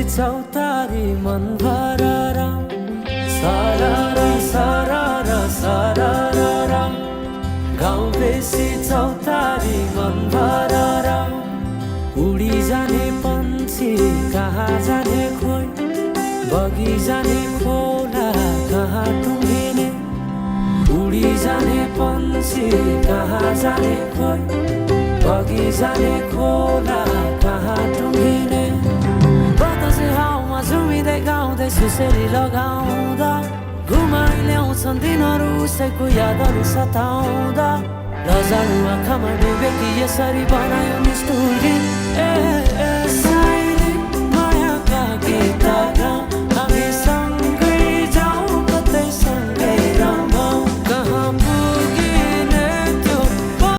चौतारी मन भरर सरर सरर सरर गाउँ बेसी चौतारी मन भरर उडी जाने पन्छी कहाँ जाने खोइ बगी जाने खोला कहाँ टुङ्गिने उडी जाने पन्छी कहाँ जाने खोइ बगी जाने खोला कहाँ टुङ्गिने बतासे हाउमा झुमिँदै गाउँदै सुसेरी लगाउँदा घुमाइ ल्याउँछन् दिनहरू उसैको यादहरू सताउँदा लजालु आँखामा डुबेकी यसरी बनायो निष्ठुरी ए साइली मायाका गीत